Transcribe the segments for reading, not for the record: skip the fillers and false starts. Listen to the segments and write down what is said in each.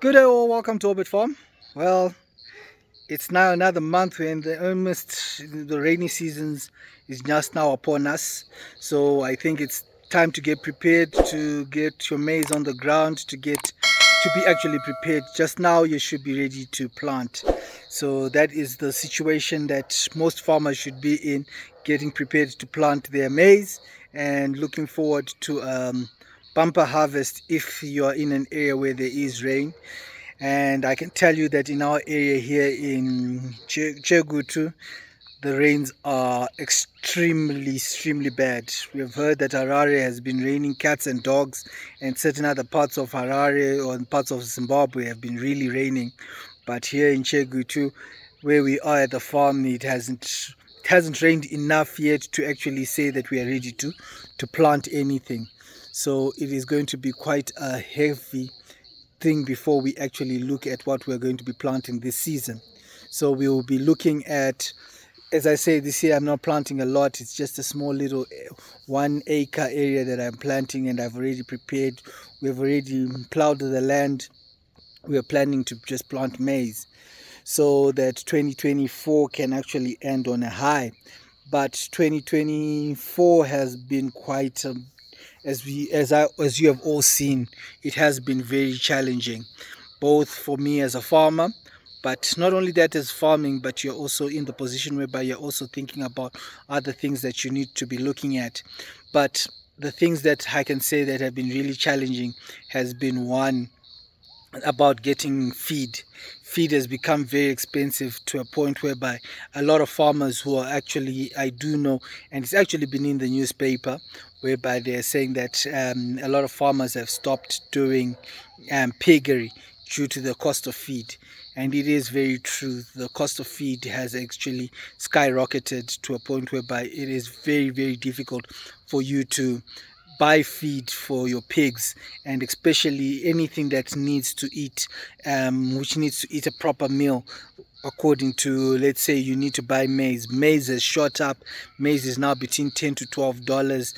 Good day all, welcome to Obed Farm. Well, it's now another month when the rainy seasons is just now upon us. So I think it's time to get prepared, to get your maize on the ground, to be actually prepared. Just now you should be ready to plant. So that is the situation that most farmers should be in, getting prepared to plant their maize and looking forward to bumper harvest if you are in an area where there is rain. And I can tell you that in our area here in Chegutu, the rains are extremely bad. We have heard that Harare has been raining cats and dogs, and certain other parts of Harare or parts of Zimbabwe have been really raining. But here in Chegutu, where we are at the farm, it hasn't rained enough yet to actually say that we are ready to plant anything. So it is going to be quite a heavy thing before we actually look at what we're going to be planting this season. So we will be looking at, as I say, this year I'm not planting a lot. It's just a small little 1 acre area that I'm planting, and I've already prepared. We've already plowed the land. We are planning to just plant maize so that 2024 can actually end on a high. But 2024 has been quite as you have all seen, it has been very challenging, both for me as a farmer, but not only that as farming, but you're also in the position whereby you're also thinking about other things that you need to be looking at. But the things that I can say that have been really challenging has been, one, about getting feed. Feed has become very expensive to a point whereby a lot of farmers who are actually, I do know, and it's actually been in the newspaper, whereby they're saying that a lot of farmers have stopped doing piggery due to the cost of feed. And it is very true. The cost of feed has actually skyrocketed to a point whereby it is very difficult for you to buy feed for your pigs, and especially anything that needs to eat, which needs to eat a proper meal. According to, let's say, you need to buy maize has shot up. Maize is now between $10 to $12.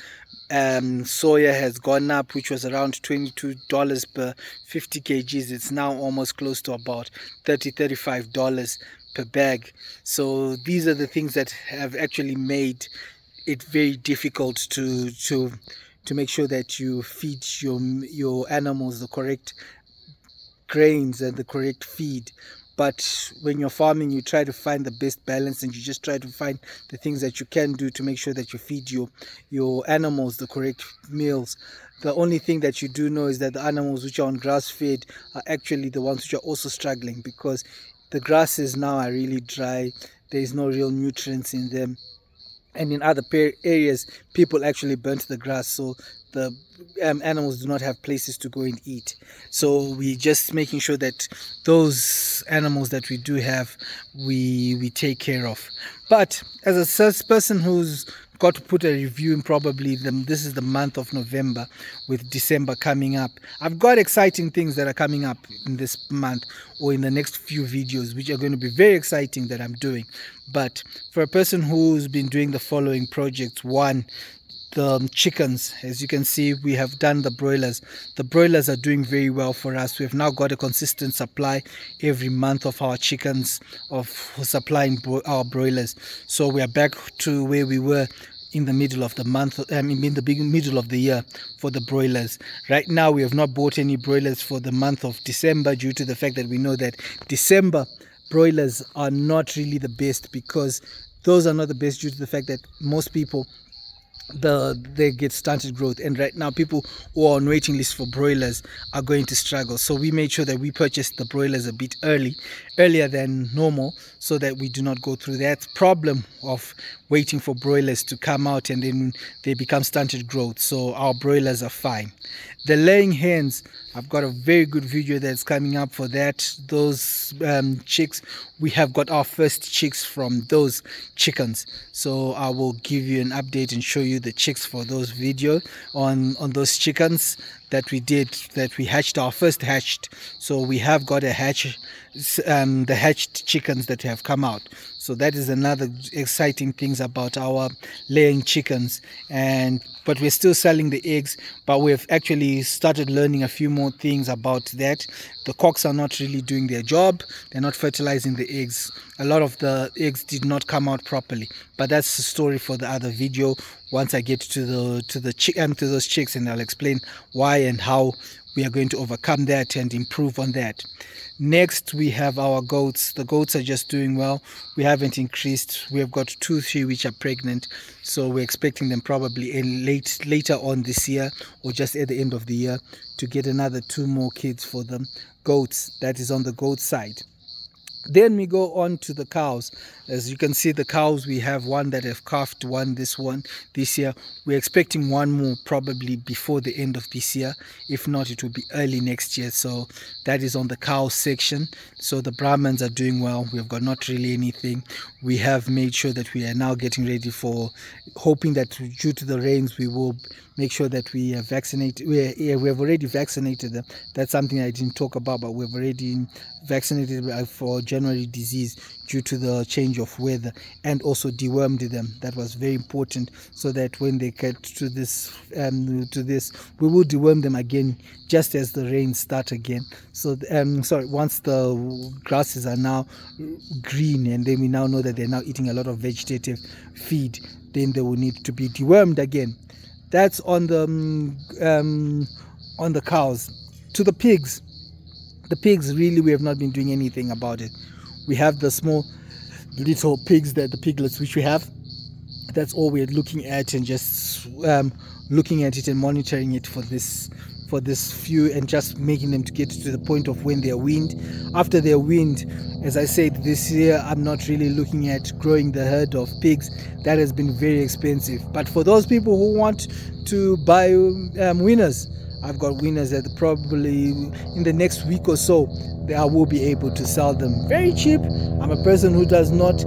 Soya has gone up, which was around $22 per 50 kgs. It's now almost close to about $35 per bag. So these are the things that have actually made it very difficult to make sure that you feed your animals the correct grains and the correct feed. But when you're farming, you try to find the best balance, and you just try to find the things that you can do to make sure that you feed your animals the correct meals. The only thing that you do know is that the animals which are on grass fed are actually the ones which are also struggling, because the grasses now are really dry. There is no real nutrients in them, and in other areas people actually burnt the grass, so the animals do not have places to go and eat. So we just making sure that those animals that we do have, we take care of. But as a first person who's got to put a review in, probably this is the month of November, with December coming up, I've got exciting things that are coming up in this month or in the next few videos, which are going to be very exciting that I'm doing. But for a person who's been doing the following projects: one, the chickens. As you can see, we have done the broilers. The broilers are doing very well for us. We've now got a consistent supply every month of our chickens, of supplying our broilers. So we are back to where we were in the middle of the month, in the middle of the year, for the broilers. Right now we have not bought any broilers for the month of December, due to the fact that we know that December broilers are not really the best, because those are not the best due to the fact that most people, they get stunted growth, and right now people who are on waiting list for broilers are going to struggle. So we made sure that we purchased the broilers a bit earlier than normal, so that we do not go through that problem of waiting for broilers to come out and then they become stunted growth. So our broilers are fine. The laying hens, I've got a very good video that's coming up for that. Those chicks, we have got our first chicks from those chickens, so I will give you an update and show you the chicks for those videos on those chickens. that we did, that we hatched our first hatched. So we have got a hatch, the hatched chickens that have come out. So that is another exciting things about our laying chickens. But we're still selling the eggs, but we've actually started learning a few more things about that. The cocks are not really doing their job. They're not fertilizing the eggs. A lot of the eggs did not come out properly, but that's the story for the other video. Once I get to those chicks, and I'll explain why and how we are going to overcome that and improve on that. Next, we have our goats. The goats are just doing well. We haven't increased. We have got 2-3 which are pregnant, so we're expecting them probably later on this year, or just at the end of the year, to get another 2 more kids for them. Goats, that is on the goat side. Then we go on to the cows. As you can see, the cows, we have one that have calved, one this year. We're expecting one more probably before the end of this year. If not, it will be early next year. So that is on the cow section. So the Brahmans are doing well. We've got not really anything. We have made sure that we are now getting ready for, hoping that due to the rains, we will make sure that we are vaccinated. We have already vaccinated them. That's something I didn't talk about, but we've already vaccinated for January disease due to the change of weather, and also dewormed them. That was very important, so that when they get to this, we will deworm them again just as the rains start again. So once the grasses are now green, and then we now know that they're now eating a lot of vegetative feed, then they will need to be dewormed again. That's on the cows. To the pigs. The pigs, really, we have not been doing anything about it. We have the small little pigs, the piglets which we have. That's all we're looking at, and just looking at it and monitoring it for this few, and just making them to get to the point of when they're weaned. After they're weaned, as I said, this year I'm not really looking at growing the herd of pigs. That has been very expensive. But for those people who want to buy winners, I've got winners that probably in the next week or so, I will be able to sell them very cheap. I'm a person who does not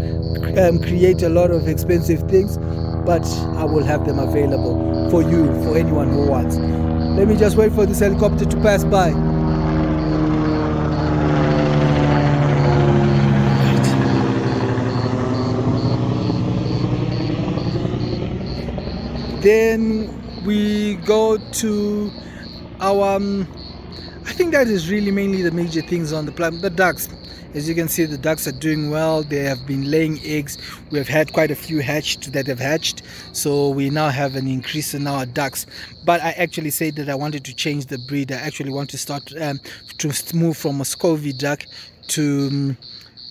create a lot of expensive things, but I will have them available for you, for anyone who wants. Let me just wait for this helicopter to pass by. Then we go to our I think that is really mainly the major things on the plan. The ducks, as you can see, the ducks are doing well. They have been laying eggs. We have had quite a few that have hatched, so we now have an increase in our ducks. But I actually said that I wanted to change the breed. I actually want to start to move from Muscovy duck to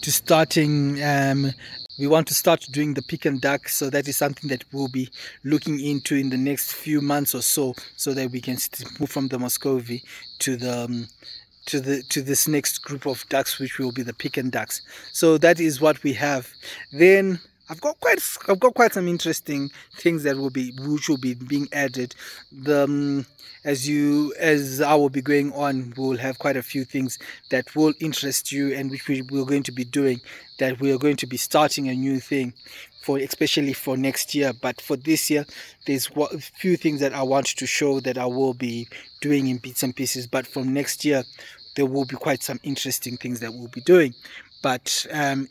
starting we want to start doing the Pekin duck. So that is something that we'll be looking into in the next few months or so that we can move from the Muscovy to this next group of ducks, which will be the Pekin ducks. So that is what we have. Then I've got quite some interesting things that which will be being added. As I will be going on, we will have quite a few things that will interest you, and which we're going to be doing. That we are going to be starting a new thing especially for next year. But for this year, there's a few things that I want to show that I will be doing in bits and pieces. But from next year, there will be quite some interesting things that we'll be doing. But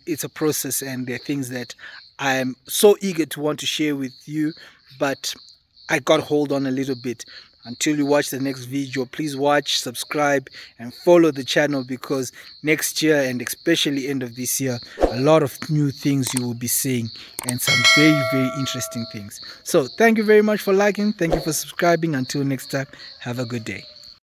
it's a process, and there are things that I'm so eager to want to share with you, but I got hold on a little bit. Until you watch the next video, please watch, subscribe, and follow the channel, because next year, and especially end of this year, a lot of new things you will be seeing, and some very, very interesting things. So thank you very much for liking. Thank you for subscribing. Until next time, have a good day.